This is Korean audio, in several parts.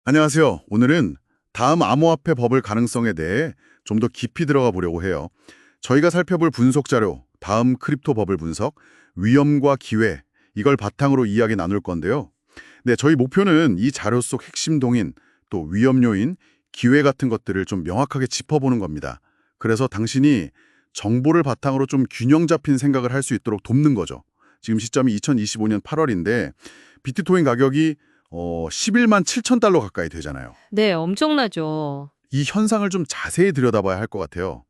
안녕하세요. 오늘은 다음 암호화폐 버블 가능성에 대해 좀 더 깊이 들어가 보려고 해요. 저희가 살펴볼 분석 자료, 다음 크립토 버블 분석, 위험과 기회, 이걸 바탕으로 이야기 나눌 건데요. 네, 저희 목표는 이 자료 속 핵심 동인, 또 위험 요인, 기회 같은 것들을 좀 명확하게 짚어보는 겁니다. 그래서 당신이 정보를 바탕으로 좀 균형 잡힌 생각을 할 수 있도록 돕는 거죠. 지금 시점이 2025년 8월인데 비트코인 가격이 11만 7천 달러 가까이 되잖아요. 네, 엄청나죠. 이 현상을 좀 자세히 들여다봐야 할 것 같아요.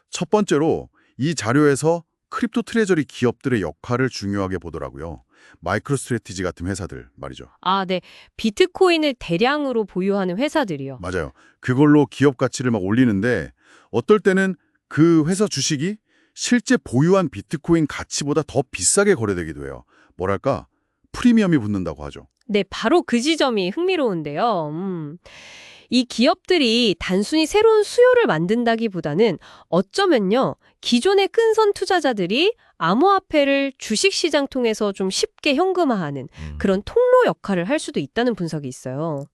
첫 번째로 이 자료에서 크립토 트레저리 기업들의 역할을 중요하게 보더라고요. 마이크로 스트래티지 같은 회사들 말이죠. 네. 비트코인을 대량으로 보유하는 회사들이요. 맞아요. 그걸로 기업 가치를 막 올리는데 어떨 때는 그 회사 주식이 실제 보유한 비트코인 가치보다 더 비싸게 거래되기도 해요. 뭐랄까? 프리미엄이 붙는다고 하죠. 네, 바로 그 지점이 흥미로운데요. 이 기업들이 단순히 새로운 수요를 만든다기보다는 어쩌면요, 기존의 끈선 투자자들이 암호화폐를 주식시장 통해서 좀 쉽게 현금화하는 그런 통로 역할을 할 수도 있다는 분석이 있어요.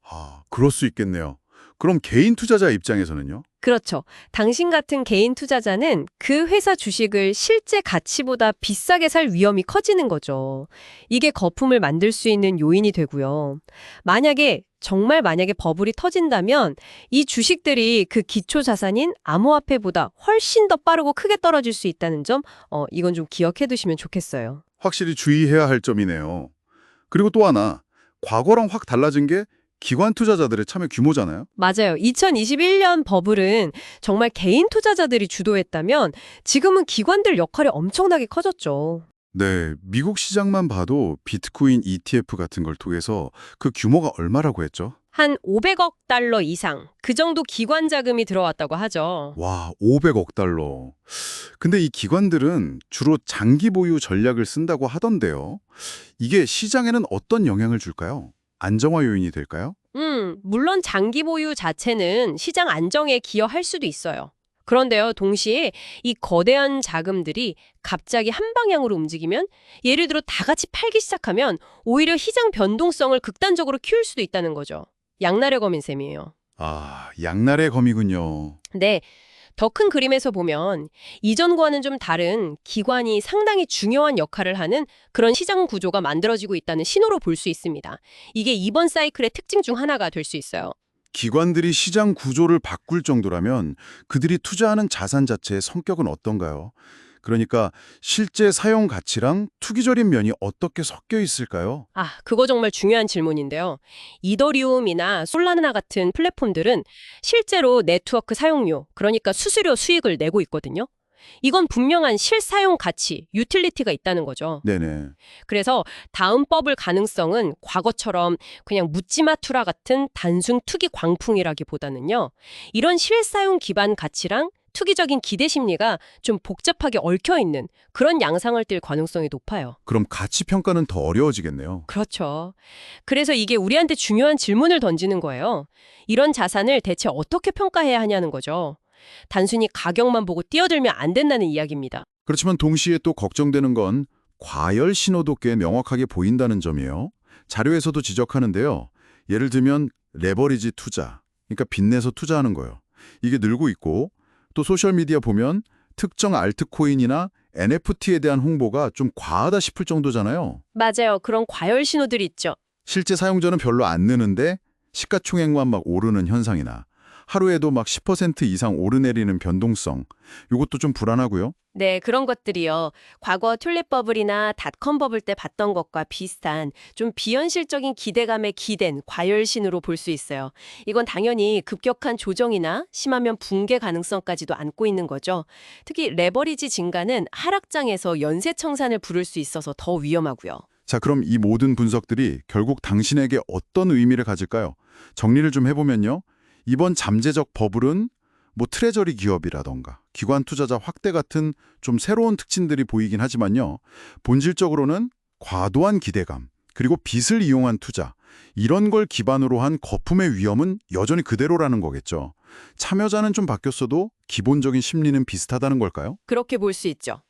그럴 수 있겠네요. 그럼 개인 투자자 입장에서는요? 그렇죠. 당신 같은 개인 투자자는 그 회사 주식을 실제 가치보다 비싸게 살 위험이 커지는 거죠. 이게 거품을 만들 수 있는 요인이 되고요. 정말 만약에 버블이 터진다면 이 주식들이 그 기초 자산인 암호화폐보다 훨씬 더 빠르고 크게 떨어질 수 있다는 점, 이건 좀 기억해 두시면 좋겠어요. 확실히 주의해야 할 점이네요. 그리고 또 하나, 과거랑 확 달라진 게 기관 투자자들의 참여 규모잖아요. 맞아요. 2021년 버블은 정말 개인 투자자들이 주도했다면 지금은 기관들 역할이 엄청나게 커졌죠. 네, 미국 시장만 봐도 비트코인 ETF 같은 걸 통해서 그 규모가 얼마라고 했죠? 한 500억 달러 이상, 그 정도 기관 자금이 들어왔다고 하죠. 와, 500억 달러. 근데 이 기관들은 주로 장기 보유 전략을 쓴다고 하던데요. 이게 시장에는 어떤 영향을 줄까요? 안정화 요인이 될까요? 물론 장기 보유 자체는 시장 안정에 기여할 수도 있어요. 그런데요, 동시에 이 거대한 자금들이 갑자기 한 방향으로 움직이면, 예를 들어 다 같이 팔기 시작하면 오히려 시장 변동성을 극단적으로 키울 수도 있다는 거죠. 양날의 검인 셈이에요. 양날의 검이군요. 네, 더 큰 그림에서 보면 이전과는 좀 다른 기관이 상당히 중요한 역할을 하는 그런 시장 구조가 만들어지고 있다는 신호로 볼 수 있습니다. 이게 이번 사이클의 특징 중 하나가 될 수 있어요. 기관들이 시장 구조를 바꿀 정도라면 그들이 투자하는 자산 자체의 성격은 어떤가요? 그러니까 실제 사용 가치랑 투기적인 면이 어떻게 섞여 있을까요? 그거 정말 중요한 질문인데요. 이더리움이나 솔라나 같은 플랫폼들은 실제로 네트워크 사용료, 그러니까 수수료 수익을 내고 있거든요. 이건 분명한 실사용 가치, 유틸리티가 있다는 거죠. 네네. 그래서 다음 버블 가능성은 과거처럼 그냥 묻지마 투라 같은 단순 투기 광풍이라기보다는요, 이런 실사용 기반 가치랑 투기적인 기대 심리가 좀 복잡하게 얽혀 있는 그런 양상을 띨 가능성이 높아요. 그럼 가치 평가는 더 어려워지겠네요. 그렇죠. 그래서 이게 우리한테 중요한 질문을 던지는 거예요. 이런 자산을 대체 어떻게 평가해야 하냐는 거죠. 단순히 가격만 보고 뛰어들면 안 된다는 이야기입니다. 그렇지만 동시에 또 걱정되는 건 과열 신호도 꽤 명확하게 보인다는 점이에요. 자료에서도 지적하는데요. 예를 들면 레버리지 투자, 그러니까 빚내서 투자하는 거예요. 이게 늘고 있고 또 소셜미디어 보면 특정 알트코인이나 NFT에 대한 홍보가 좀 과하다 싶을 정도잖아요. 맞아요. 그런 과열 신호들이 있죠. 실제 사용자는 별로 안 느는데 시가총액만 막 오르는 현상이나 하루에도 막 10% 이상 오르내리는 변동성, 이것도 좀 불안하고요. 네, 그런 것들이요. 과거 튤립 버블이나 닷컴 버블 때 봤던 것과 비슷한 좀 비현실적인 기대감에 기댄 과열신으로 볼 수 있어요. 이건 당연히 급격한 조정이나 심하면 붕괴 가능성까지도 안고 있는 거죠. 특히 레버리지 증가는 하락장에서 연쇄청산을 부를 수 있어서 더 위험하고요. 자, 그럼 이 모든 분석들이 결국 당신에게 어떤 의미를 가질까요? 정리를 좀 해보면요. 이번 잠재적 버블은 뭐 트레저리 기업이라던가 기관 투자자 확대 같은 좀 새로운 특징들이 보이긴 하지만요. 본질적으로는 과도한 기대감, 그리고 빚을 이용한 투자, 이런 걸 기반으로 한 거품의 위험은 여전히 그대로라는 거겠죠. 참여자는 좀 바뀌었어도 기본적인 심리는 비슷하다는 걸까요? 그렇게 볼 수 있죠.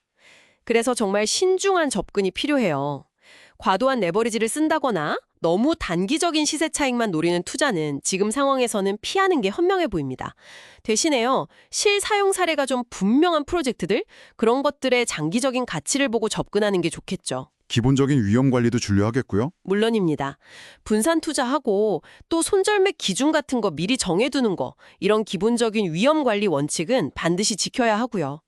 그래서 정말 신중한 접근이 필요해요. 과도한 레버리지를 쓴다거나 너무 단기적인 시세 차익만 노리는 투자는 지금 상황에서는 피하는 게 현명해 보입니다. 대신에요, 실사용 사례가 좀 분명한 프로젝트들, 그런 것들의 장기적인 가치를 보고 접근하는 게 좋겠죠. 기본적인 위험 관리도 중요하겠고요. 물론입니다. 분산 투자하고 또 손절매 기준 같은 거 미리 정해두는 거, 이런 기본적인 위험 관리 원칙은 반드시 지켜야 하고요.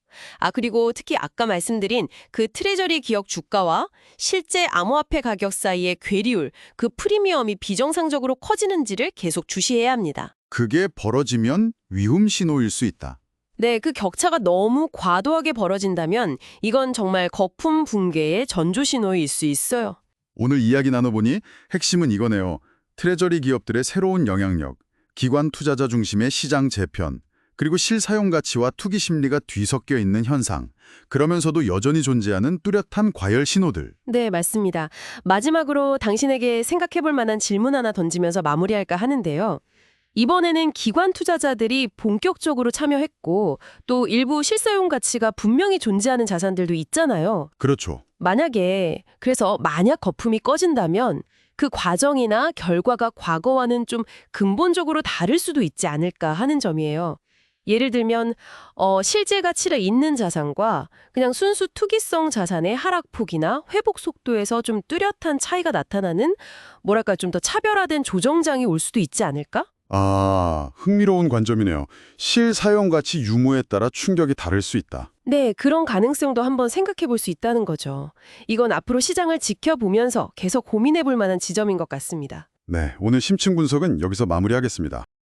그리고 특히 아까 말씀드린 그 트레저리 기업 주가와 실제 암호화폐 가격 사이의 괴리율, 그 프리미엄이 비정상적으로 커지는지를 계속 주시해야 합니다. 그게 벌어지면 위험 신호일 수 있다. 네, 그 격차가 너무 과도하게 벌어진다면 이건 정말 거품 붕괴의 전조 신호일 수 있어요. 오늘 이야기 나눠보니 핵심은 이거네요. 트레저리 기업들의 새로운 영향력, 기관 투자자 중심의 시장 재편, 그리고 실사용 가치와 투기 심리가 뒤섞여 있는 현상, 그러면서도 여전히 존재하는 뚜렷한 과열 신호들. 네, 맞습니다. 마지막으로 당신에게 생각해볼 만한 질문 하나 던지면서 마무리할까 하는데요. 이번에는 기관 투자자들이 본격적으로 참여했고 또 일부 실사용 가치가 분명히 존재하는 자산들도 있잖아요. 그렇죠. 그래서 만약 거품이 꺼진다면 그 과정이나 결과가 과거와는 좀 근본적으로 다를 수도 있지 않을까 하는 점이에요. 예를 들면 실제 가치를 잇는 자산과 그냥 순수 투기성 자산의 하락폭이나 회복 속도에서 좀 뚜렷한 차이가 나타나는 좀 더 차별화된 조정장이 올 수도 있지 않을까? 흥미로운 관점이네요. 실사용 가치 유무에 따라 충격이 다를 수 있다. 네, 그런 가능성도 한번 생각해 볼 수 있다는 거죠. 이건 앞으로 시장을 지켜보면서 계속 고민해 볼 만한 지점인 것 같습니다. 네, 오늘 심층 분석은 여기서 마무리하겠습니다.